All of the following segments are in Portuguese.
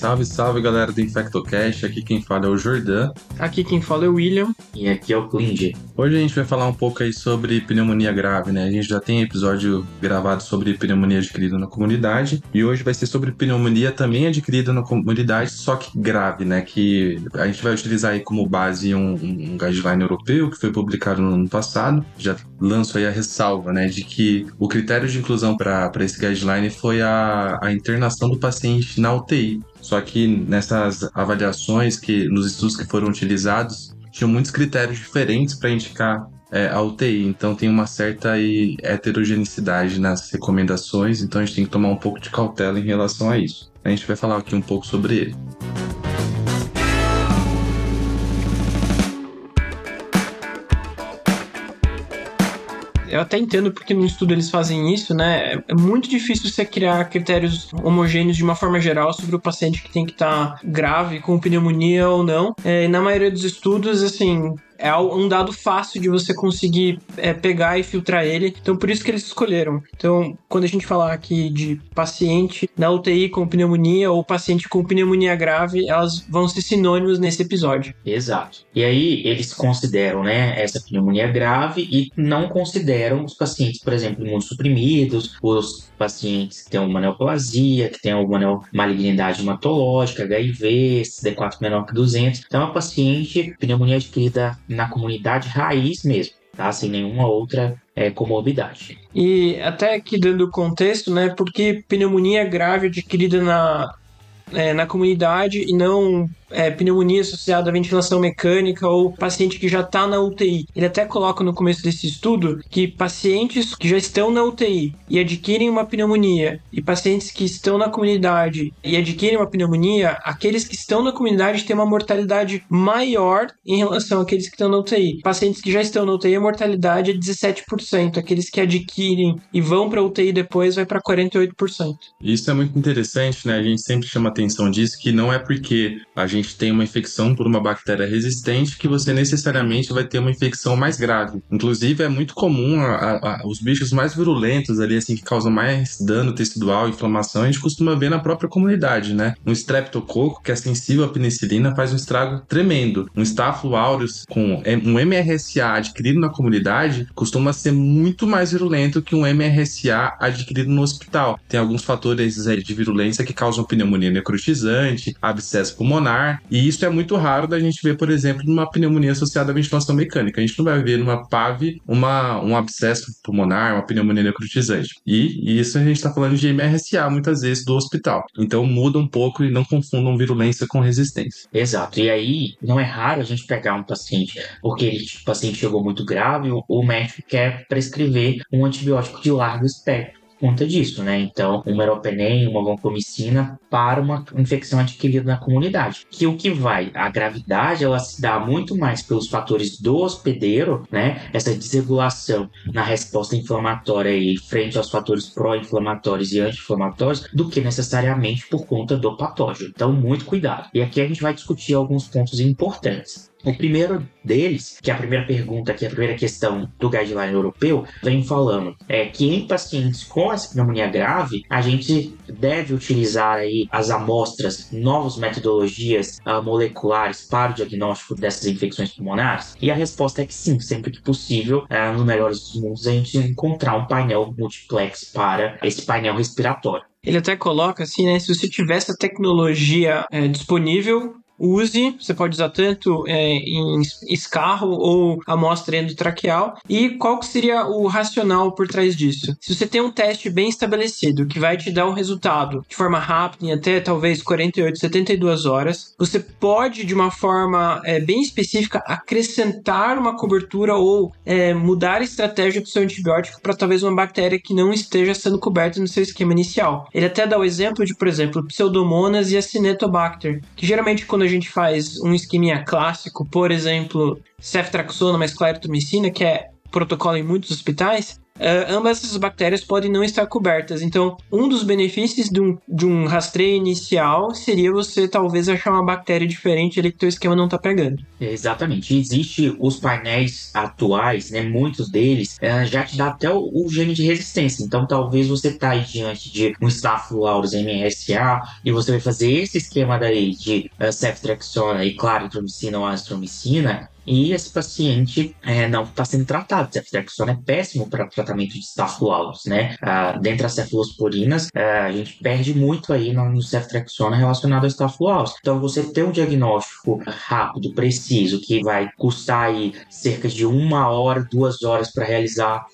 Salve, salve, galera do InfectoCast. Aqui quem fala é o Jordan. Aqui quem fala é o William. E aqui é o Klinger. Hoje a gente vai falar um pouco aí sobre pneumonia grave, né? A gente já tem episódio gravado sobre pneumonia adquirida na comunidade. E hoje vai ser sobre pneumonia também adquirida na comunidade, só que grave, né? Que a gente vai utilizar aí como base um guideline europeu que foi publicado no ano passado. Já lanço aí a ressalva, né? De que o critério de inclusão para esse guideline foi a internação do paciente na UTI. Só que nessas avaliações, nos estudos que foram utilizados, tinham muitos critérios diferentes para indicar a UTI. Então tem uma certa heterogeneidade nas recomendações, então a gente tem que tomar um pouco de cautela em relação a isso. A gente vai falar aqui um pouco sobre ele. Eu até entendo porque no estudo eles fazem isso, né? É muito difícil você criar critérios homogêneos de uma forma geral sobre o paciente que tem que estar grave, com pneumonia ou não. E na maioria dos estudos, assim, é um dado fácil de você conseguir pegar e filtrar ele. Então, por isso que eles escolheram. Então, quando a gente falar aqui de paciente na UTI com pneumonia ou paciente com pneumonia grave, elas vão ser sinônimos nesse episódio. Exato. E aí, eles consideram, né, essa pneumonia grave e não consideram os pacientes, por exemplo, imunossuprimidos, os pacientes que têm uma neoplasia, que têm alguma malignidade hematológica, HIV, CD4 menor que 200. Então, é uma paciente pneumonia adquirida na comunidade raiz mesmo, tá? Sem nenhuma outra comorbidade. E até aqui dando contexto, né? Porque pneumonia grave adquirida na comunidade e não pneumonia associada à ventilação mecânica ou paciente que já está na UTI. Ele até coloca no começo desse estudo que pacientes que já estão na UTI e adquirem uma pneumonia e pacientes que estão na comunidade e adquirem uma pneumonia, aqueles que estão na comunidade têm uma mortalidade maior em relação àqueles que estão na UTI. Pacientes que já estão na UTI, a mortalidade é 17%. Aqueles que adquirem e vão para a UTI depois vai para 48%. Isso é muito interessante, né? A gente sempre chama atenção disso, que não é porque a gente tem uma infecção por uma bactéria resistente que você necessariamente vai ter uma infecção mais grave. Inclusive, é muito comum os bichos mais virulentos ali, assim, que causam mais dano tecidual, inflamação, a gente costuma ver na própria comunidade, né? Um streptococo, que é sensível à penicilina, faz um estrago tremendo. Um Staphylococcus aureus com um MRSA adquirido na comunidade costuma ser muito mais virulento que um MRSA adquirido no hospital. Tem alguns fatores de virulência que causam pneumonia necrotizante, abscesso pulmonar, e isso é muito raro da gente ver, por exemplo, numa pneumonia associada à ventilação mecânica. A gente não vai ver numa PAV um abscesso pulmonar, uma pneumonia necrotizante. E isso a gente está falando de MRSA, muitas vezes, do hospital. Então muda um pouco e não confundam virulência com resistência. Exato. E aí, não é raro a gente pegar um paciente, porque o paciente chegou muito grave, o médico quer prescrever um antibiótico de largo espectro. Conta disso, né? Então, uma meropenem, uma vancomicina para uma infecção adquirida na comunidade. A gravidade, ela se dá muito mais pelos fatores do hospedeiro, né? Essa desregulação na resposta inflamatória aí, frente aos fatores pró-inflamatórios e anti-inflamatórios, do que necessariamente por conta do patógeno. Então, muito cuidado. E aqui a gente vai discutir alguns pontos importantes. O primeiro deles, que é a primeira pergunta, que é a primeira questão do guideline europeu, vem falando que em pacientes com essa pneumonia grave, a gente deve utilizar aí as amostras, novas metodologias moleculares para o diagnóstico dessas infecções pulmonares? E a resposta é que sim, sempre que possível, no melhor dos mundos, a gente encontrar um painel multiplex para esse painel respiratório. Ele até coloca assim, né, se você tiver essa tecnologia disponível, use, você pode usar tanto em escarro ou amostra endotraqueal. E qual que seria o racional por trás disso? Se você tem um teste bem estabelecido que vai te dar um resultado de forma rápida, em até talvez 48, 72 horas, você pode, de uma forma bem específica, acrescentar uma cobertura ou mudar a estratégia do seu antibiótico para talvez uma bactéria que não esteja sendo coberta no seu esquema inicial. Ele até dá o exemplo de, por exemplo, Pseudomonas e Acinetobacter, que geralmente quando a gente faz um esqueminha clássico, por exemplo, ceftriaxona mais claritromicina, que é protocolo em muitos hospitais, ambas essas bactérias podem não estar cobertas. Então, um dos benefícios de um rastreio inicial seria você talvez achar uma bactéria diferente ali que teu esquema não está pegando. Exatamente. Existem os painéis atuais, né? Muitos deles já te dá até o gene de resistência. Então, talvez você tá aí diante de um Staphylococcus MRSA e você vai fazer esse esquema daí de ceftriaxona e claritromicina ou azitromicina, e esse paciente não está sendo tratado. Ceftriaxona é péssimo para tratamento de Staphylococcus, né? Dentre as cefalosporinas, a gente perde muito aí no ceftriaxona relacionado ao Staphylococcus. Então, você ter um diagnóstico rápido, preciso, que vai custar aí cerca de 1 hora, 2 horas para realizar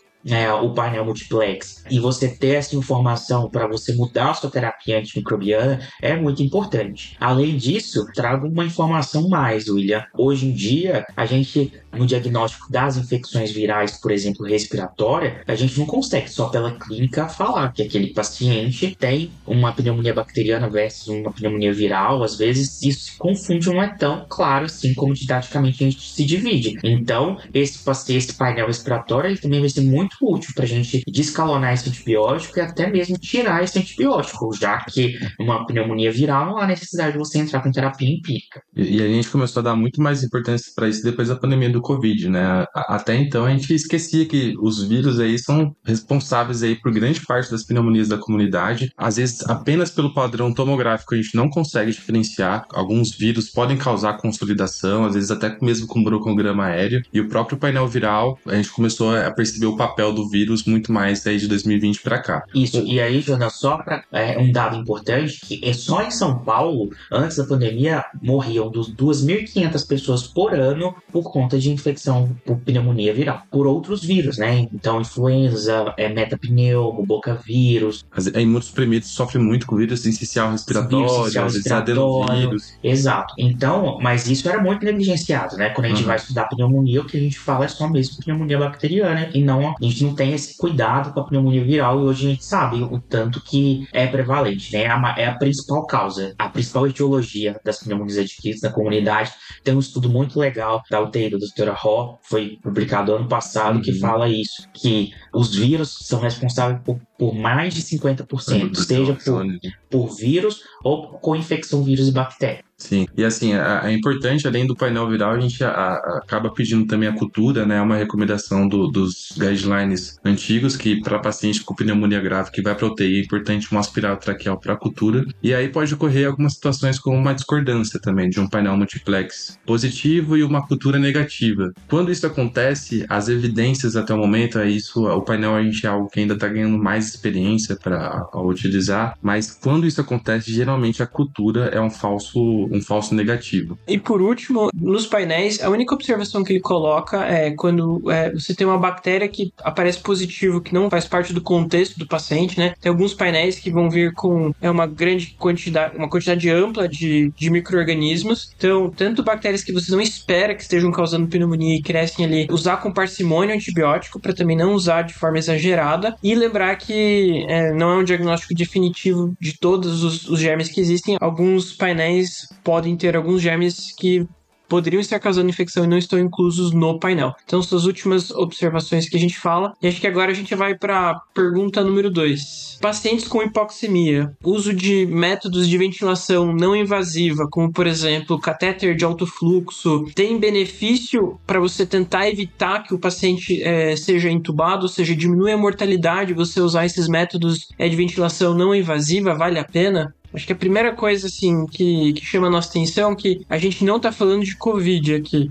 o painel multiplex, e você ter essa informação para você mudar a sua terapia antimicrobiana é muito importante. Além disso, trago uma informação mais, William. Hoje em dia, a gente, no diagnóstico das infecções virais, por exemplo, respiratória, a gente não consegue só pela clínica falar que aquele paciente tem uma pneumonia bacteriana versus uma pneumonia viral. Às vezes isso se confunde, não é tão claro assim como didaticamente a gente se divide. Então, esse painel respiratório ele também vai ser muito útil para a gente descalonar esse antibiótico e até mesmo tirar esse antibiótico, já que uma pneumonia viral não há necessidade de você entrar com terapia empírica. E a gente começou a dar muito mais importância para isso depois da pandemia do Covid, né? Até então a gente esquecia que os vírus aí são responsáveis aí por grande parte das pneumonias da comunidade. Às vezes, apenas pelo padrão tomográfico a gente não consegue diferenciar. Alguns vírus podem causar consolidação, às vezes até mesmo com broncograma aéreo. E o próprio painel viral, a gente começou a perceber o papel do vírus muito mais aí de 2020 para cá. Isso, e aí, Jonas, só para um dado importante, que só em São Paulo, antes da pandemia, morriam 2.500 pessoas por ano por conta de infecção por pneumonia viral, por outros vírus, né? Então, influenza, metapneumo, bocavírus. As imunossuprimidos sofrem muito com vírus sincicial respiratório, às vezes adenovírus. Exato. Então, mas isso era muito negligenciado, né? Quando a gente vai estudar pneumonia, o que a gente fala é só mesmo pneumonia bacteriana, e não, a gente não tem esse cuidado com a pneumonia viral, e hoje a gente sabe o tanto que é prevalente, né? É a principal causa, a principal etiologia das pneumonias adquiridas na comunidade. Tem um estudo muito legal da UTI da doutora Ho, foi publicado ano passado, que fala isso, que os vírus são responsáveis por mais de 50%, seja por vírus ou com infecção vírus e bactéria. Sim, e assim, é importante, além do painel viral, a gente acaba pedindo também a cultura, né? Uma recomendação dos guidelines antigos, que para paciente com pneumonia grave que vai para UTI, é importante um aspirado traqueal para cultura. E aí pode ocorrer algumas situações como uma discordância também de um painel multiplex positivo e uma cultura negativa. Quando isso acontece, as evidências até o momento o painel a gente é algo que ainda está ganhando mais experiência para utilizar, mas quando isso acontece, geralmente a cultura é um falso negativo. E por último, nos painéis, a única observação que ele coloca é quando você tem uma bactéria que aparece positivo, que não faz parte do contexto do paciente, né? Tem alguns painéis que vão vir com uma quantidade ampla de micro-organismos. Então, tanto bactérias que você não espera que estejam causando pneumonia e crescem ali, usar com parcimônia o antibiótico para também não usar de forma exagerada. E lembrar que não é um diagnóstico definitivo de todos os germes que existem. Alguns painéis podem ter alguns germes que poderiam estar causando infecção e não estão inclusos no painel. Então, são as últimas observações que a gente fala. E acho que agora a gente vai para a pergunta número 2. Pacientes com hipoxemia. Uso de métodos de ventilação não invasiva, como, por exemplo, catéter de alto fluxo, tem benefício para você tentar evitar que o paciente seja entubado, ou seja, diminui a mortalidade você usar esses métodos de ventilação não invasiva? Vale a pena? Acho que a primeira coisa, assim, que chama a nossa atenção é que a gente não está falando de Covid aqui.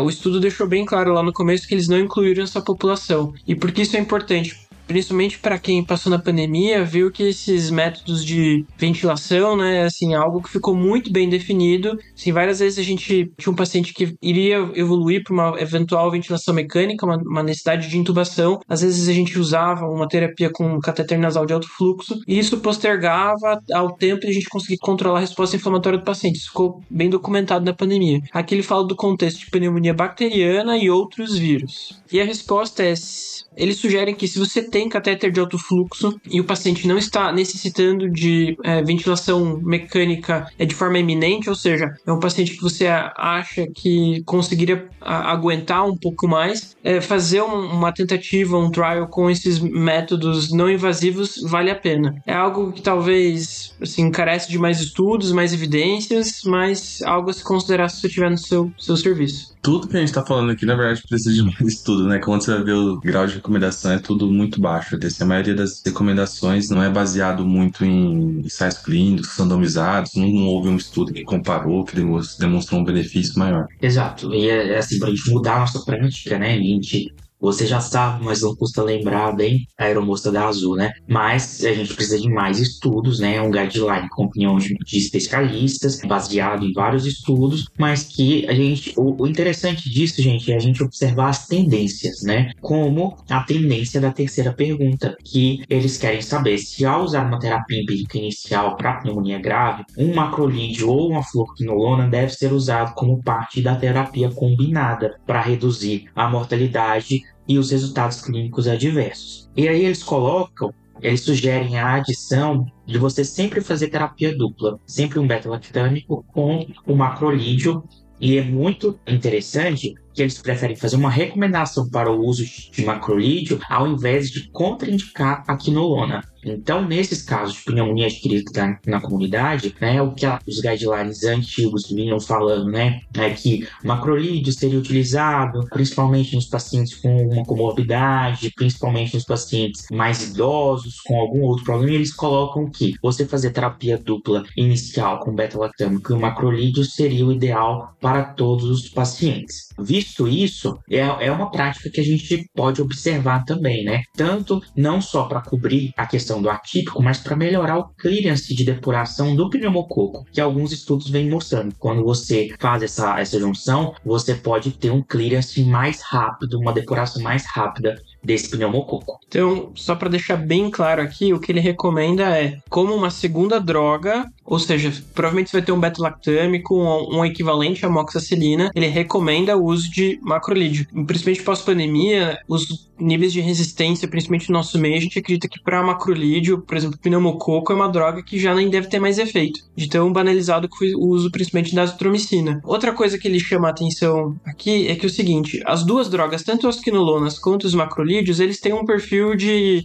O estudo deixou bem claro lá no começo que eles não incluíram essa população. E por que isso é importante? Principalmente para quem passou na pandemia, viu que esses métodos de ventilação, né, assim, algo que ficou muito bem definido. Assim, várias vezes a gente tinha um paciente que iria evoluir para uma eventual ventilação mecânica, uma necessidade de intubação. Às vezes a gente usava uma terapia com catéter nasal de alto fluxo, e isso postergava ao tempo de a gente conseguir controlar a resposta inflamatória do paciente. Isso ficou bem documentado na pandemia. Aqui ele fala do contexto de pneumonia bacteriana e outros vírus. E a resposta eles sugerem que se você tem tem catéter de alto fluxo e o paciente não está necessitando de ventilação mecânica de forma eminente, ou seja, é um paciente que você acha que conseguiria aguentar um pouco mais, fazer uma tentativa, um trial com esses métodos não invasivos vale a pena. É algo que talvez assim, carece de mais estudos, mais evidências, mas algo a se considerar se você tiver no seu serviço. Tudo que a gente tá falando aqui, na verdade, precisa de mais estudo, né? Quando você vai ver o grau de recomendação, é tudo muito baixo. A maioria das recomendações não é baseado muito em ensaios clínicos randomizados, não houve um estudo que comparou, que demonstrou um benefício maior. Exato. E é assim, pra gente mudar a nossa prática, né? Você já sabe, mas não custa lembrar bem a aeromoça da Azul, né? Mas a gente precisa de mais estudos, né? Um guideline com opinião de especialistas, baseado em vários estudos, mas que o interessante disso, gente, é a gente observar as tendências, né? Como a tendência da terceira pergunta, que eles querem saber se ao usar uma terapia empírica inicial para pneumonia grave, um macrolídeo ou uma fluoroquinolona deve ser usado como parte da terapia combinada para reduzir a mortalidade e os resultados clínicos adversos. E aí eles sugerem a adição de você sempre fazer terapia dupla, sempre um beta-lactâmico com o macrolídeo. E é muito interessante que eles preferem fazer uma recomendação para o uso de macrolídeo ao invés de contraindicar a quinolona. Então, nesses casos de pneumonia adquirida na comunidade, né, o que os guidelines antigos vinham falando, né, é que macrolídeo seria utilizado principalmente nos pacientes com uma comorbidade, principalmente nos pacientes mais idosos, com algum outro problema, e eles colocam que você fazer terapia dupla inicial com beta-lactâmico e o macrolídeo seria o ideal para todos os pacientes. Visto isso, é uma prática que a gente pode observar também, né? Tanto não só para cobrir a questão do atípico, mas para melhorar o clearance de depuração do pneumococo, que alguns estudos vêm mostrando. Quando você faz essa junção, você pode ter um clearance mais rápido, uma depuração mais rápida desse pneumococo. Então, só para deixar bem claro aqui, o que ele recomenda é como uma segunda droga, ou seja, provavelmente você vai ter um beta-lactâmico, um equivalente à amoxicilina, ele recomenda o uso de macrolídeo. Principalmente pós-pandemia, os níveis de resistência, principalmente no nosso meio, a gente acredita que para macrolídeo, por exemplo, pneumococo é uma droga que já nem deve ter mais efeito, de tão banalizado que foi o uso principalmente da azitromicina. Outra coisa que ele chama a atenção aqui é que é o seguinte, as duas drogas, tanto as quinolonas quanto os macrolídeos, eles têm um perfil de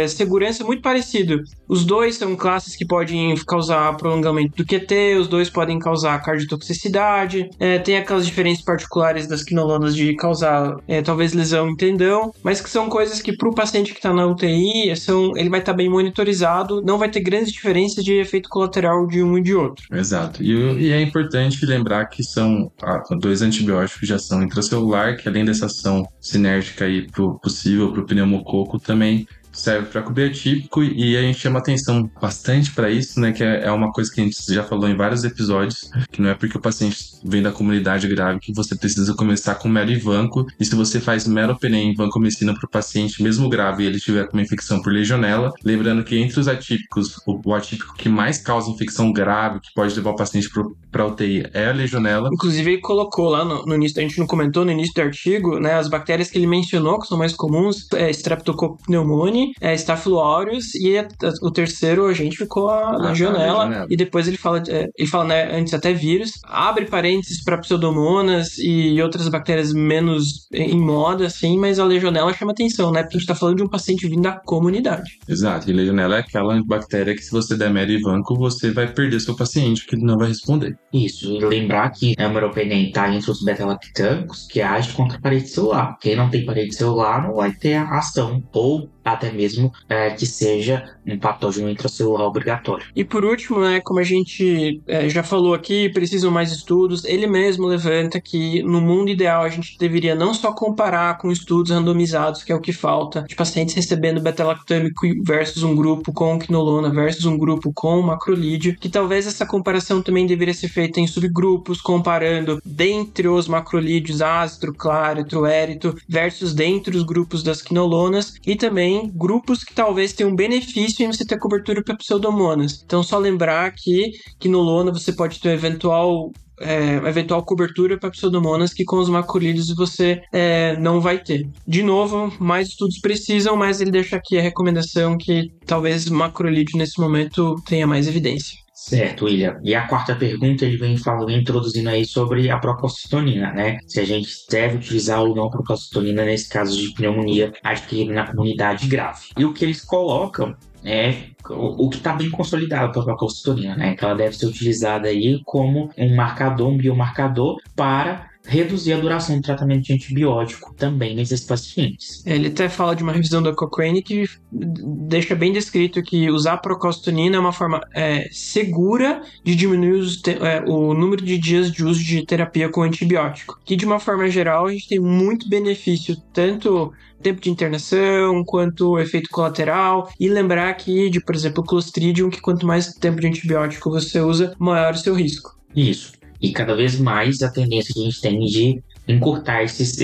segurança muito parecido. Os dois são classes que podem causar prolongamento do QT, os dois podem causar cardiotoxicidade, tem aquelas diferenças particulares das quinolonas de causar talvez lesão em tendão, mas que são coisas que para o paciente que está na UTI, ele vai estar bem monitorizado, não vai ter grandes diferenças de efeito colateral de um e de outro. Exato. E é importante lembrar que são dois antibióticos de ação intracelular, que além dessa ação sinérgica aí possível para o pneumococo, também serve para cobrir atípico, e a gente chama atenção bastante para isso, né, que é uma coisa que a gente já falou em vários episódios, que não é porque o paciente vem da comunidade grave que você precisa começar com meroivanco, e se você faz meropenem e vancomicina para o paciente mesmo grave e ele tiver com uma infecção por legionela, lembrando que entre os atípicos, o atípico que mais causa infecção grave, que pode levar o paciente para UTI, é a legionela. Inclusive ele colocou lá no início, a gente não comentou no início do artigo, né, as bactérias que ele mencionou, que são mais comuns, Streptococcus pneumoniae, Staphylo aureus, e o terceiro a gente ficou a legionela, e depois ele fala né, antes até vírus, abre parênteses para pseudomonas e outras bactérias menos em moda, assim, mas a legionela chama atenção, né, porque a gente tá falando de um paciente vindo da comunidade. Exato, e legionela é aquela bactéria que se você der meroivanco, você vai perder seu paciente, que ele não vai responder. Isso, e lembrar que a meropenem tá entre os beta-lactâmicos que age contra a parede celular. Quem não tem parede celular não vai ter a ação, ou até mesmo que seja um patógeno intracelular obrigatório. E por último, né, como a gente já falou aqui, precisam mais estudos, ele mesmo levanta que no mundo ideal a gente deveria não só comparar com estudos randomizados, que é o que falta, de pacientes recebendo beta-lactâmico versus um grupo com quinolona versus um grupo com macrolídeo, que talvez essa comparação também deveria ser feita em subgrupos, comparando dentre os macrolídeos ácido, claro, érito, versus dentre os grupos das quinolonas, e também grupos que talvez tenham benefício em você ter cobertura para pseudomonas. Então, só lembrar que quinolona você pode ter um eventual eventual cobertura para pseudomonas que com os macrolídeos você não vai ter. De novo, mais estudos precisam, mas ele deixa aqui a recomendação que talvez macrolídeo nesse momento tenha mais evidência. Certo, William. E a quarta pergunta, ele vem introduzindo aí sobre a procalcitonina, né? Se a gente deve utilizar ou não a procalcitonina nesse caso de pneumonia adquirida na comunidade grave. E o que eles colocam o que está bem consolidado para a procalcitonina, né? Que ela deve ser utilizada aí como um marcador, um biomarcador para reduzir a duração do tratamento de antibiótico também nesses pacientes. Ele até fala de uma revisão da Cochrane que deixa bem descrito que usar procalcitonina é uma forma segura de diminuir o número de dias de uso de terapia com antibiótico. Que, de uma forma geral, a gente tem muito benefício, tanto tempo de internação, quanto efeito colateral, e lembrar que, por exemplo, o Clostridium, que quanto mais tempo de antibiótico você usa, maior o seu risco. Isso. E cada vez mais a tendência que a gente tem de encurtar esses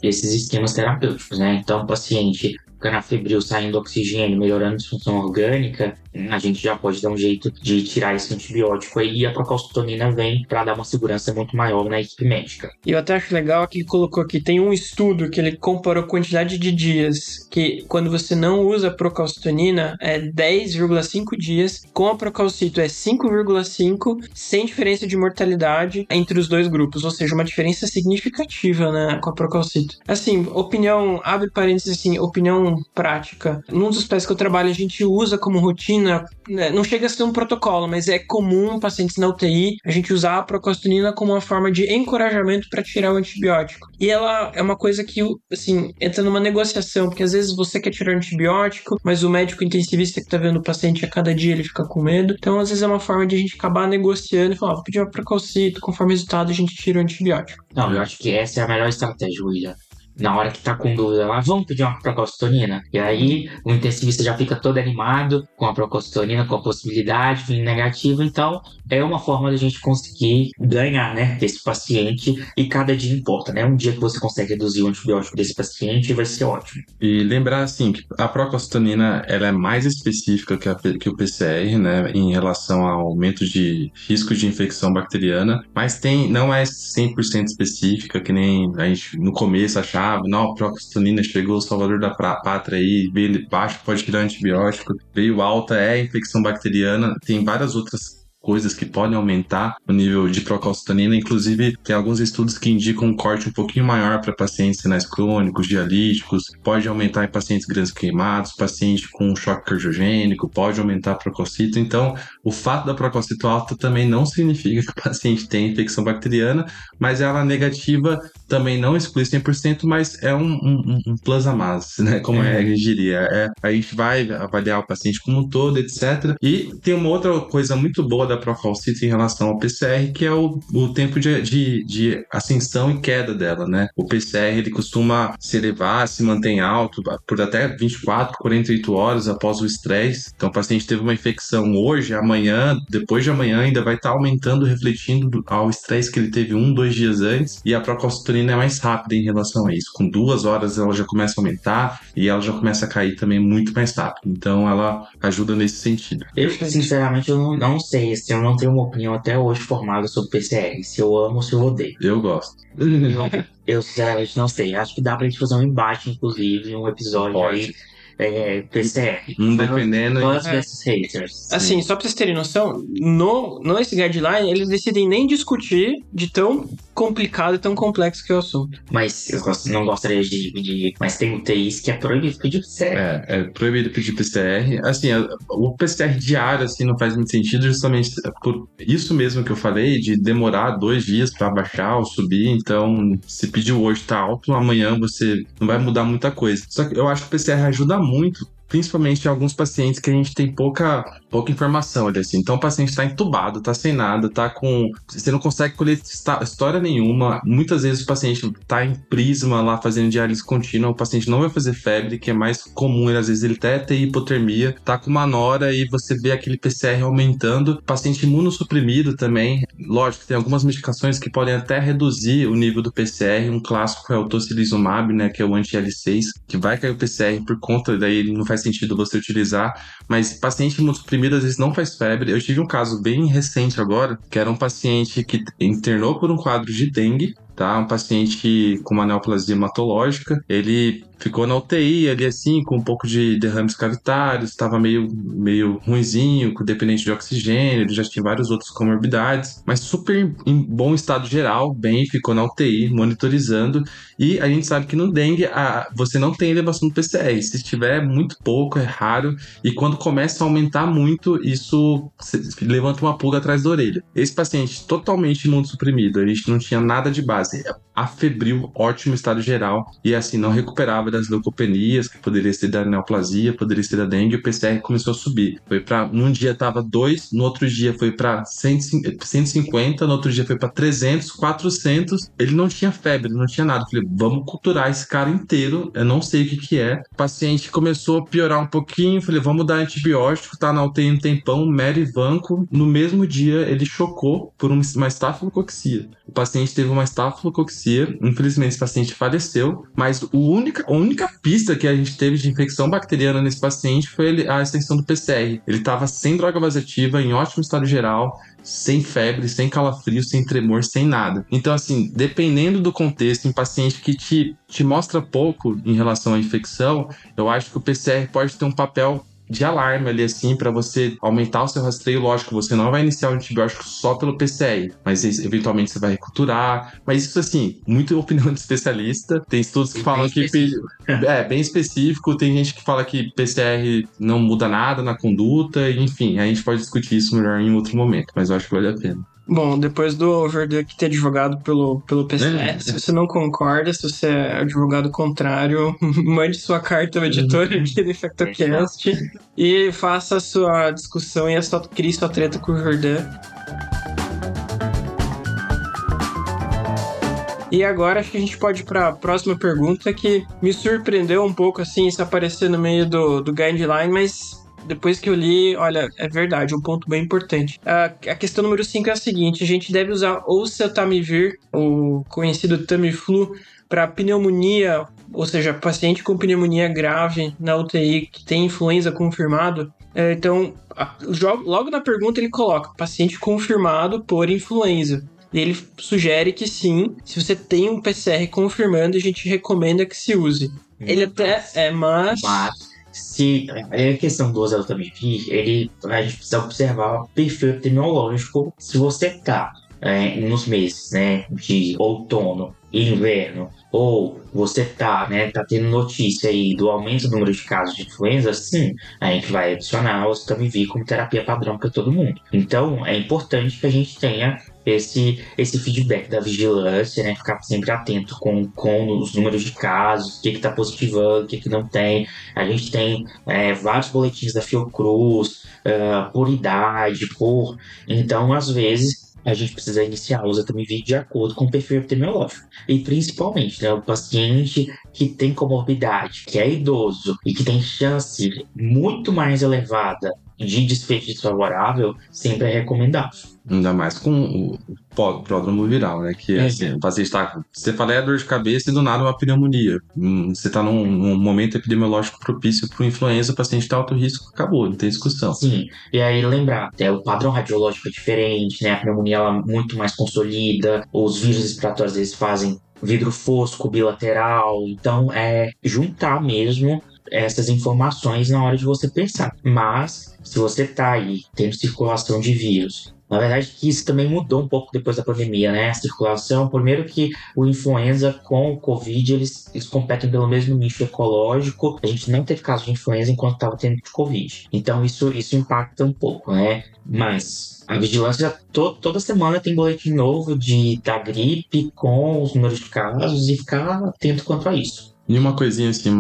esquemas terapêuticos, né? Então, o paciente canafebril saindo oxigênio, melhorando a disfunção orgânica, a gente já pode dar um jeito de tirar esse antibiótico aí, e a procalcitonina vem para dar uma segurança muito maior na equipe médica. E eu até acho legal que ele colocou aqui, tem um estudo que ele comparou a quantidade de dias que quando você não usa procalcitonina é 10,5 dias, com a procalcito é 5,5, sem diferença de mortalidade entre os dois grupos, ou seja, uma diferença significativa, né, com a procalcito. Assim, opinião, abre parênteses assim, opinião prática. Num dos pés que eu trabalho, a gente usa como rotina, né, não chega a ser um protocolo, mas é comum pacientes na UTI a gente usar a procalcitonina como uma forma de encorajamento para tirar o antibiótico. E ela é uma coisa que, assim, entra numa negociação, porque às vezes você quer tirar o antibiótico, mas o médico intensivista que tá vendo o paciente a cada dia, ele fica com medo. Então, às vezes é uma forma de a gente acabar negociando e falar, vou pedir uma procalcito, conforme resultado a gente tira o antibiótico. Não, eu acho que essa é a melhor estratégia, William. Na hora que tá com dúvida lá, vamos pedir uma procalcitonina. E aí o intensivista já fica todo animado com a procalcitonina, com a possibilidade, vindo negativa. Então é uma forma da gente conseguir ganhar, né, desse paciente. E cada dia importa, né? Um dia que você consegue reduzir o antibiótico desse paciente vai ser ótimo. E lembrar assim que a procalcitonina ela é mais específica que o PCR, né, em relação ao aumento de risco de infecção bacteriana, mas não é 100% específica, que nem a gente no começo achava. Não, a procalcitonina chegou o salvador da pátria aí, veio baixo, pode tirar antibiótico, veio alta, é infecção bacteriana, tem várias outras coisas que podem aumentar o nível de procalcitonina, inclusive tem alguns estudos que indicam um corte um pouquinho maior para pacientes renais crônicos, dialíticos, pode aumentar em pacientes grandes queimados, paciente com choque cardiogênico, pode aumentar a procalcito. Então, o fato da procalcito alta também não significa que o paciente tem infecção bacteriana, mas ela negativa também não exclui 100%, mas é um plus a mais, né? Como a gente diria. A gente vai avaliar o paciente como um todo, etc. E tem uma outra coisa muito boa da procalcito em relação ao PCR, que é o tempo de ascensão e queda dela, né? O PCR, ele costuma se elevar, se mantém alto por até 24, 48 horas após o estresse. Então, o paciente teve uma infecção hoje, amanhã, depois de amanhã, ainda vai estar aumentando, refletindo ao estresse que ele teve 2 dias antes, e a procalcitonina é mais rápida em relação a isso. Com 2 horas, ela já começa a aumentar e ela já começa a cair também muito mais rápido. Então, ela ajuda nesse sentido. Eu, sinceramente, eu não sei. Eu não tenho uma opinião até hoje formada sobre PCR. Se eu amo ou se eu odeio. Eu gosto. Eu sinceramente não sei. Acho que dá pra gente fazer um embate, inclusive, um episódio Pode. aí. PCR. Dependendo. Fãs versus haters. Assim, só pra vocês terem noção, nesse guideline, eles decidem nem discutir de tão complicado e tão complexo que é o assunto. Mas eu não gostaria de dividir. Mas tem UTIs que é proibido pedir PCR. É proibido pedir PCR. Assim, o PCR diário, assim, não faz muito sentido, justamente por isso mesmo que eu falei, de demorar 2 dias para baixar ou subir. Então, se pediu hoje tá alto, amanhã você não vai mudar muita coisa. Só que eu acho que o PCR ajuda muito, principalmente em alguns pacientes que a gente tem pouca informação, assim. Então o paciente está entubado, tá sem nada, você não consegue colher história nenhuma. Muitas vezes o paciente tá em prisma lá fazendo diálise contínua, o paciente não vai fazer febre, que é mais comum, às vezes ele até tem hipotermia, tá com uma nora e você vê aquele PCR aumentando, paciente imunossuprimido também. Lógico que tem algumas medicações que podem até reduzir o nível do PCR, um clássico é o tocilizumab, né, que é o anti-L6, que vai cair o PCR por conta, daí ele não faz faz sentido você utilizar, mas paciente imunossuprimido às vezes não faz febre. Eu tive um caso bem recente agora, que era um paciente que internou por um quadro de dengue, tá? Um paciente com uma neoplasia hematológica, ele ficou na UTI ali assim, com um pouco de derrames cavitários, estava meio ruinzinho, dependente de oxigênio, ele já tinha várias outras comorbidades, mas super em bom estado geral, bem, ficou na UTI, monitorizando, e a gente sabe que no dengue você não tem elevação do PCR, se tiver muito pouco, é raro, e quando começa a aumentar muito, isso levanta uma pulga atrás da orelha. Esse paciente totalmente imunossuprimido, a gente não tinha nada de base, afebril, ótimo estado geral, e assim, não recuperava das leucopenias, que poderia ser da neoplasia, poderia ser da dengue, o PCR começou a subir. Num dia tava 2, no outro dia foi para 150, no outro dia foi para 300, 400, ele não tinha febre, não tinha nada. Eu falei, vamos culturar esse cara inteiro, eu não sei o que é. O paciente começou a piorar um pouquinho, falei, vamos dar antibiótico, tá na UTI um tempão, Merivanco. No mesmo dia, ele chocou por uma estafilococcia. O paciente teve uma estafilococcia, infelizmente esse paciente faleceu, mas a única pista que a gente teve de infecção bacteriana nesse paciente foi a extensão do PCR. Ele estava sem droga vasoativa, em ótimo estado geral, sem febre, sem calafrio, sem tremor, sem nada. Então, assim, dependendo do contexto, em paciente que te mostra pouco em relação à infecção, eu acho que o PCR pode ter um papel de alarme ali, assim, para você aumentar o seu rastreio. Lógico, você não vai iniciar o antibiótico só pelo PCR, mas eventualmente você vai reculturar. Mas isso, assim, muita opinião de especialista. Tem estudos que falam que... bem específico. Tem gente que fala que PCR não muda nada na conduta. Enfim, a gente pode discutir isso melhor em outro momento, mas eu acho que vale a pena. Bom, depois do Verdun aqui ter advogado pelo PCR, se você não concorda, se você é advogado contrário, mande sua carta ao editor aqui do InfectoCast e faça a sua discussão e crie sua treta com o Verdun. E agora acho que a gente pode ir para a próxima pergunta, que me surpreendeu um pouco, assim, isso aparecer no meio do guideline, mas... depois que eu li, olha, é verdade, um ponto bem importante. A questão número 5 é a seguinte: a gente deve usar oseltamivir, o conhecido Tamiflu, para pneumonia, ou seja, paciente com pneumonia grave na UTI que tem influenza confirmado. Então, logo na pergunta ele coloca paciente confirmado por influenza. E ele sugere que sim, se você tem um PCR confirmando, a gente recomenda que se use. Ele até mas se a questão do oseltamivir, a gente precisa observar o perfil epidemiológico. Se você está nos meses, né, de outono e inverno, ou você tá tendo notícia aí do aumento do número de casos de influenza, sim, a gente vai adicionar o oseltamivir como terapia padrão para todo mundo. Então, é importante que a gente tenha esse feedback da vigilância, né? Ficar sempre atento com os números de casos, o que está positivando, o que não tem. A gente tem vários boletins da Fiocruz, por idade, Então, às vezes, a gente precisa iniciar o oseltamivir de acordo com o perfil epidemiológico. E principalmente, o paciente que tem comorbidade, que é idoso e que tem chance muito mais elevada de desfecho desfavorável, sempre é recomendável. Ainda mais com o pródromo viral, né? Que assim, o paciente tá... Você fala dor de cabeça e do nada uma pneumonia. Você tá num momento epidemiológico propício para influenza, o paciente tá alto risco, acabou, não tem discussão. Sim, e aí lembrar, o padrão radiológico é diferente, né? A pneumonia ela é muito mais consolida, os vírus respiratórios eles fazem vidro fosco bilateral, então juntar mesmo essas informações na hora de você pensar. Mas, se você tá aí tendo circulação de vírus, na verdade que isso também mudou um pouco depois da pandemia, né? A circulação, primeiro que o influenza com o Covid, eles competem pelo mesmo nicho ecológico. A gente não teve caso de influenza enquanto estava tendo de Covid. Então isso impacta um pouco, né? Mas a vigilância toda semana tem boletim novo da gripe com os números de casos e ficar atento quanto a isso. E uma coisinha assim,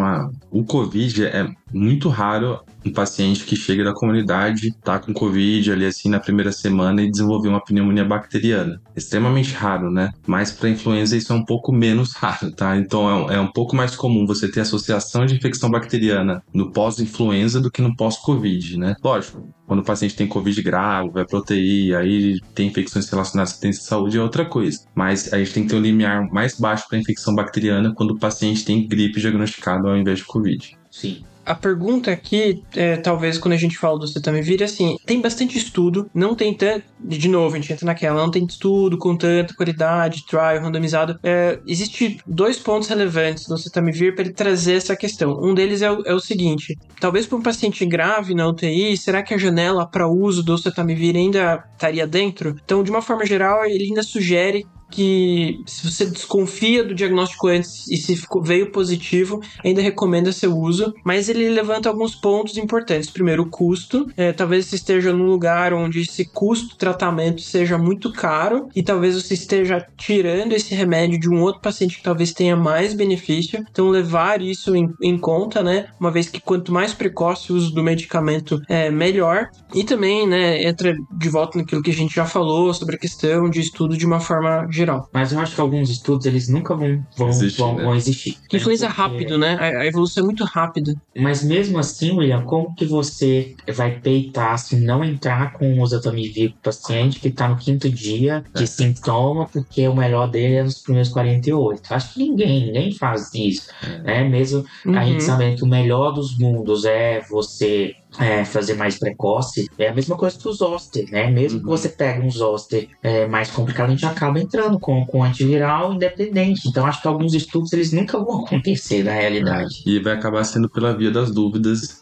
o Covid é muito raro um paciente que chega da comunidade, tá com Covid ali assim na primeira semana e desenvolver uma pneumonia bacteriana. Extremamente raro, né? Mas para influenza isso é um pouco menos raro, tá? Então é um pouco mais comum você ter associação de infecção bacteriana no pós-influenza do que no pós-Covid, né? Lógico, quando o paciente tem Covid grave, vai pra UTI, aí tem infecções relacionadas à assistência de saúde, é outra coisa. Mas a gente tem que ter um limiar mais baixo para infecção bacteriana quando o paciente tem gripe diagnosticado ao invés de Covid. Sim. A pergunta aqui, talvez quando a gente fala do Zetamivir, assim, tem bastante estudo, não tem tanto, de novo, a gente entra naquela, não tem estudo com tanta qualidade, trial, randomizado. Existe 2 pontos relevantes no Zetamivir para ele trazer essa questão. Um deles é o seguinte, talvez para um paciente grave na UTI, será que a janela para uso do Zetamivir ainda estaria dentro? Então, de uma forma geral, ele ainda sugere que se você desconfia do diagnóstico antes e se veio positivo, ainda recomenda seu uso, mas ele levanta alguns pontos importantes. Primeiro, o custo. Talvez você esteja num lugar onde esse custo de tratamento seja muito caro e talvez você esteja tirando esse remédio de um outro paciente que talvez tenha mais benefício. Então, levar isso em conta, né? Uma vez que quanto mais precoce o uso do medicamento, melhor. E também, né, entra de volta naquilo que a gente já falou sobre a questão de estudo de uma forma geral. Mas eu acho que alguns estudos, eles nunca vão existir. Que influencia rápido, né? A evolução é muito rápida. Mas mesmo assim, William, como que você vai peitar se não entrar com o Zetamivir pro paciente que tá no 5º dia de sintoma, porque o melhor dele é nos primeiros 48? Acho que ninguém faz isso, né? Mesmo a gente sabendo que o melhor dos mundos é você fazer mais precoce, é a mesma coisa que o zoster, né? Mesmo que você pegue um zoster mais complicado, a gente acaba entrando com antiviral independente. Então, acho que alguns estudos, eles nunca vão acontecer na realidade. E vai acabar sendo pela via das dúvidas.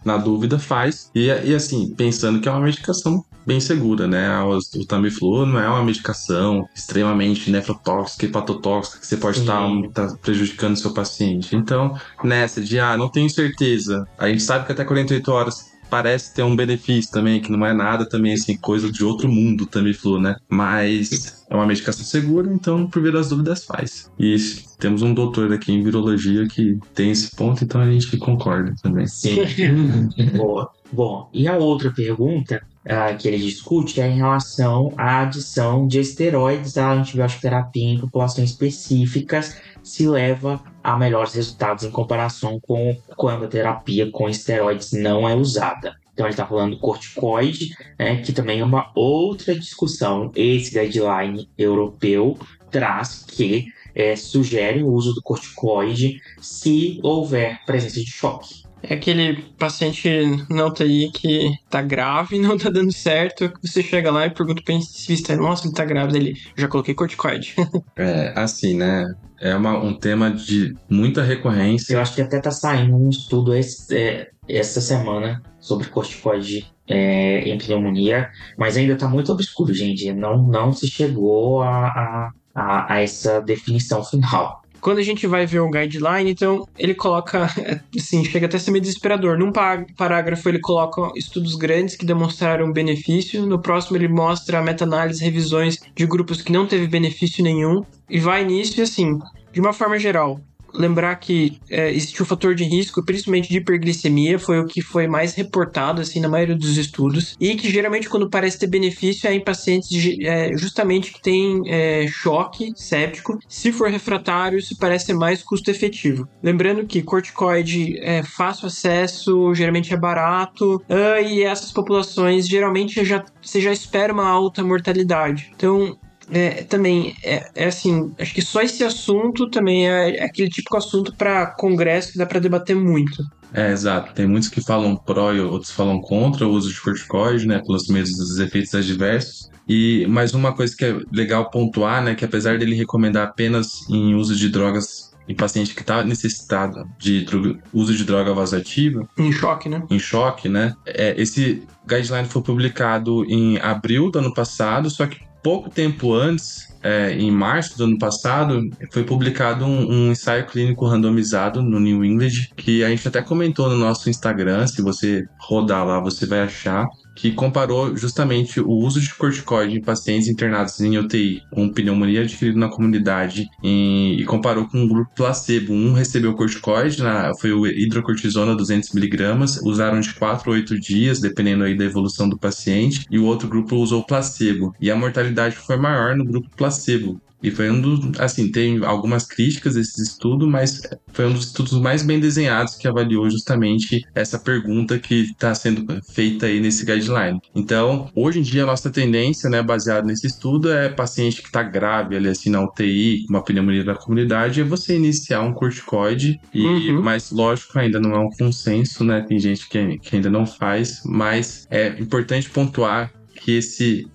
Na dúvida faz. E assim, pensando que é uma medicação bem segura, né? O Tamiflu não é uma medicação extremamente nefrotóxica e hepatotóxica que você pode estar prejudicando o seu paciente. Então, nessa de, não tenho certeza. A gente sabe que até 48 horas parece ter um benefício também, que não é nada também, assim, coisa de outro mundo, Tamiflu, né? Mas é uma medicação segura, então, por via das dúvidas, faz. E temos um doutor aqui em virologia que tem esse ponto, então a gente concorda também. Sim. Boa. Bom, e a outra pergunta que ele discute é em relação à adição de esteroides à antibiótico terapia em populações específicas, se leva a melhores resultados em comparação com quando a terapia com esteroides não é usada. Então, ele está falando do corticoide, né, que também é uma outra discussão. Esse guideline europeu traz que sugere o uso do corticoide se houver presença de choque. É aquele paciente na UTI que tá grave e não tá dando certo, que você chega lá e pergunta pro intensivista, nossa, ele tá grave, ele já coloquei corticoide. Assim, né? É um tema de muita recorrência. Eu acho que até tá saindo um estudo essa semana sobre corticoide em pneumonia, mas ainda tá muito obscuro, gente. Não se chegou a essa definição final. Quando a gente vai ver o guideline, então, ele coloca, assim, chega até a ser meio desesperador. Num parágrafo ele coloca estudos grandes que demonstraram benefício, no próximo ele mostra meta-análise, revisões de grupos que não teve benefício nenhum, e vai nisso e assim, de uma forma geral, lembrar que existe um fator de risco, principalmente de hiperglicemia, foi o que foi mais reportado, assim, na maioria dos estudos, e que geralmente quando parece ter benefício é em pacientes justamente que tem choque séptico. Se for refratário, isso parece ser mais custo efetivo. Lembrando que corticoide é fácil acesso, geralmente é barato, e essas populações geralmente você já espera uma alta mortalidade. Então, também assim, acho que só esse assunto também é aquele típico assunto para congresso que dá para debater muito. Exato. Tem muitos que falam pró e outros falam contra o uso de corticoide, né, pelos medos dos efeitos adversos. Mas uma coisa que é legal pontuar, né, que apesar dele recomendar apenas em uso de drogas em paciente que está necessitado de uso de droga vasoativa. Em choque, né? Esse guideline foi publicado em abril do ano passado, só que pouco tempo antes, em março do ano passado, foi publicado um ensaio clínico randomizado no New England, que a gente até comentou no nosso Instagram. Se você rodar lá, você vai achar, que comparou justamente o uso de corticoide em pacientes internados em UTI com pneumonia adquirida na comunidade e comparou com um grupo placebo. Um recebeu corticoide, foi o hidrocortisona 200mg, usaram de 4 a 8 dias, dependendo aí da evolução do paciente, e o outro grupo usou placebo. E a mortalidade foi maior no grupo placebo. E foi assim, tem algumas críticas desse estudo, mas foi um dos estudos mais bem desenhados que avaliou justamente essa pergunta que está sendo feita aí nesse guideline. Então, hoje em dia, a nossa tendência, né, baseada nesse estudo, é paciente que está grave ali assim na UTI, com uma pneumonia da comunidade, é você iniciar um corticoide, mas lógico, ainda não é um consenso, né, tem gente que ainda não faz, mas é importante pontuar que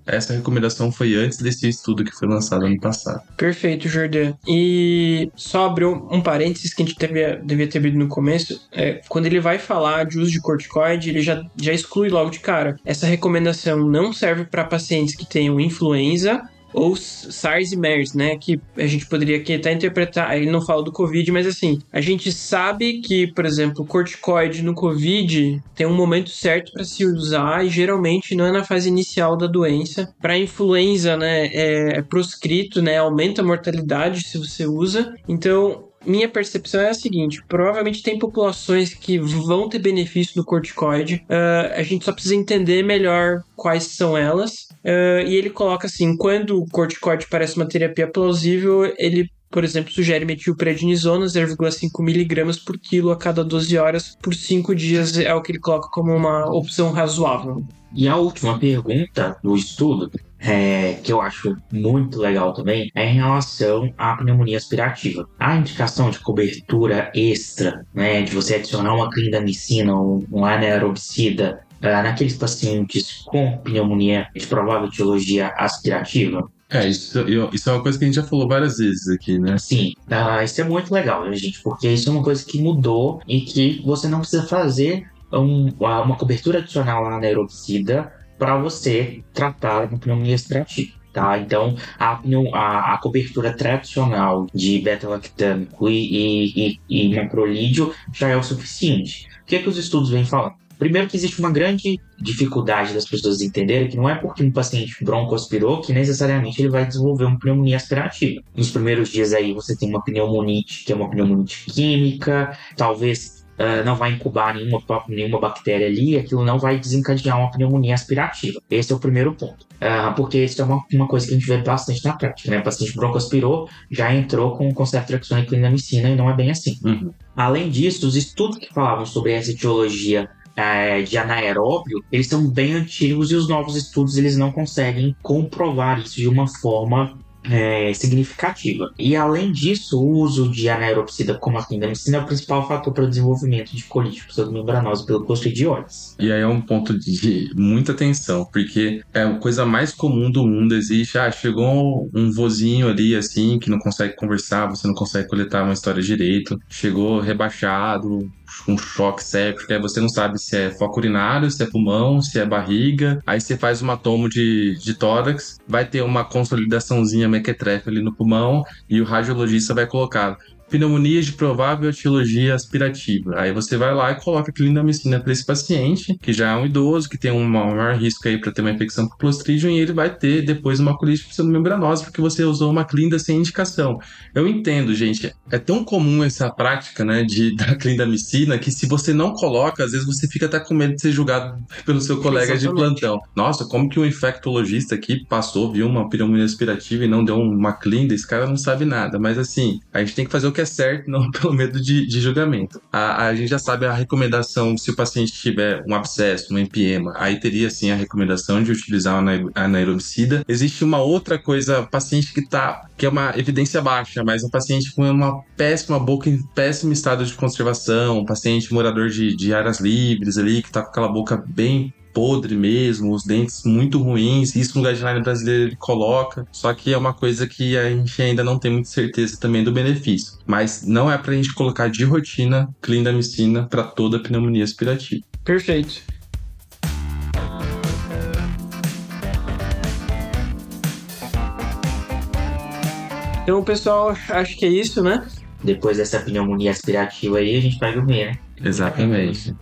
essa recomendação foi antes desse estudo que foi lançado ano passado. Perfeito, Jordan. E só abriu um parênteses que a gente devia ter abrido no começo. Quando ele vai falar de uso de corticoide, ele já exclui logo de cara. Essa recomendação não serve para pacientes que tenham influenza ou SARS e MERS, né, que a gente poderia aqui até interpretar, ele não fala do Covid, mas assim, a gente sabe que, por exemplo, o corticoide no Covid tem um momento certo para se usar e geralmente não é na fase inicial da doença. Para influenza, né, é proscrito, né, aumenta a mortalidade se você usa, então minha percepção é a seguinte, provavelmente tem populações que vão ter benefício do corticoide, a gente só precisa entender melhor quais são elas, e ele coloca assim, quando o corticoide parece uma terapia plausível, ele, por exemplo, sugere metilprednisona 0,5 mg por quilo a cada 12 horas por 5 dias, é o que ele coloca como uma opção razoável. E a última pergunta do estudo, que eu acho muito legal também, é em relação à pneumonia aspirativa. A indicação de cobertura extra, né, de você adicionar uma clindamicina, um anaerobicida, naqueles pacientes com pneumonia de provável etiologia aspirativa. Isso é uma coisa que a gente já falou várias vezes aqui, né? Sim, isso é muito legal, né, gente? Porque isso é uma coisa que mudou e que você não precisa fazer uma cobertura adicional anaerobicida para você tratar uma pneumonia aspirativa. Tá? Então, a cobertura tradicional de beta-lactâmico e macrolídeo já é o suficiente. O que os estudos vêm falando? Primeiro que existe uma grande dificuldade das pessoas entenderem que não é porque um paciente broncoaspirou que necessariamente ele vai desenvolver uma pneumonia aspirativa. Nos primeiros dias aí você tem uma pneumonite, que é uma pneumonite química, talvez não vai incubar nenhuma bactéria ali, aquilo não vai desencadear uma pneumonia aspirativa. Esse é o primeiro ponto. Porque isso é uma coisa que a gente vê bastante na prática, né? O paciente broncoaspirou, já entrou com ceftriaxona e clindamicina e não é bem assim. Além disso, os estudos que falavam sobre essa etiologia de anaeróbio, eles são bem antigos e os novos estudos eles não conseguem comprovar isso de uma forma significativa. E além disso, o uso de anaerobicida como a clindamicina é o principal fator para o desenvolvimento de colite pseudomembranosa pelo Clostridioides. E aí é um ponto de muita atenção, porque é a coisa mais comum do mundo. Existe, chegou um vozinho ali assim, que não consegue conversar, você não consegue coletar uma história direito, chegou rebaixado, um choque séptico, aí você não sabe se é foco urinário, se é pulmão, se é barriga, aí você faz uma tomo de tórax, vai ter uma consolidaçãozinha mequetrefe ali no pulmão e o radiologista vai colocar pneumonia de provável etiologia aspirativa. Aí você vai lá e coloca clindamicina para esse paciente, que já é um idoso, que tem um maior risco aí para ter uma infecção por Clostridium, e ele vai ter depois uma colite pseudomembranosa, porque você usou uma clinda sem indicação. Eu entendo, gente, é tão comum essa prática, né, da clindamicina, que se você não coloca, às vezes você fica até com medo de ser julgado pelo seu colega de plantão. Nossa, como que um infectologista aqui viu uma pneumonia aspirativa e não deu uma clinda? Esse cara não sabe nada. Mas assim, a gente tem que fazer o que é certo, não pelo medo de julgamento. A gente já sabe a recomendação, se o paciente tiver um abscesso, um empiema, aí teria sim a recomendação de utilizar o anaerobicida. Existe uma outra coisa, paciente que é uma evidência baixa, mas um paciente com uma péssima boca em péssimo estado de conservação, um paciente morador de áreas livres ali, que tá com aquela boca bem podre mesmo, os dentes muito ruins, isso no guideline brasileiro ele coloca, só que é uma coisa que a gente ainda não tem muita certeza também do benefício, mas não é pra gente colocar de rotina clindamicina para toda a pneumonia aspirativa. Perfeito. Então, pessoal, acho que é isso, né? Depois dessa pneumonia aspirativa aí, a gente vai dormir, né? Exatamente.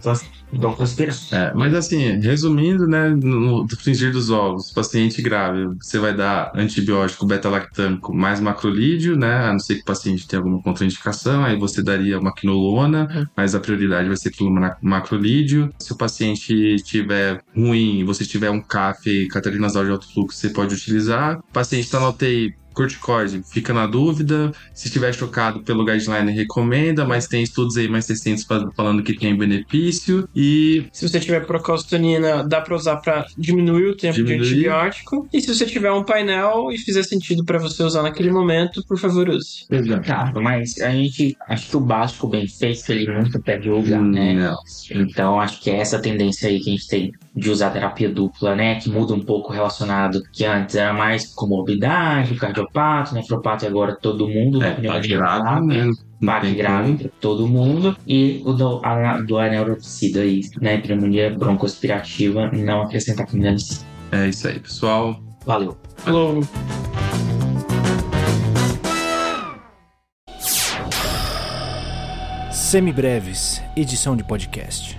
Então, conspira. Mas assim, resumindo, né, no frigir dos ovos, paciente grave, você vai dar antibiótico beta-lactâmico mais macrolídeo, né, a não ser que o paciente tenha alguma contraindicação, aí você daria uma quinolona, mas a prioridade vai ser macrolídeo. Se o paciente tiver ruim, você tiver um CAF, catarinazol de alto fluxo, você pode utilizar. O paciente está na UTI, corticoide, fica na dúvida. Se estiver chocado pelo guideline, recomenda, mas tem estudos aí mais recentes falando que tem benefício. E se você tiver procalcitonina, dá pra usar pra diminuir o tempo de antibiótico. E se você tiver um painel e fizer sentido pra você usar naquele momento, por favor, use. Exato, mas a gente, acho que o básico bem feito, ele nunca pede usar, né? Não. Então, acho que é essa tendência aí que a gente tem de usar terapia dupla, né? Que muda um pouco relacionado, que antes era mais comorbidade, cardiopata, nefropata, e agora todo mundo, né? PAC grave para todo mundo, e o do aneuropsida aí, né? Pneumonia broncoaspirativa, não acrescentar criminalização. É isso aí, pessoal. Valeu. Falou. Semibreves, edição de podcast.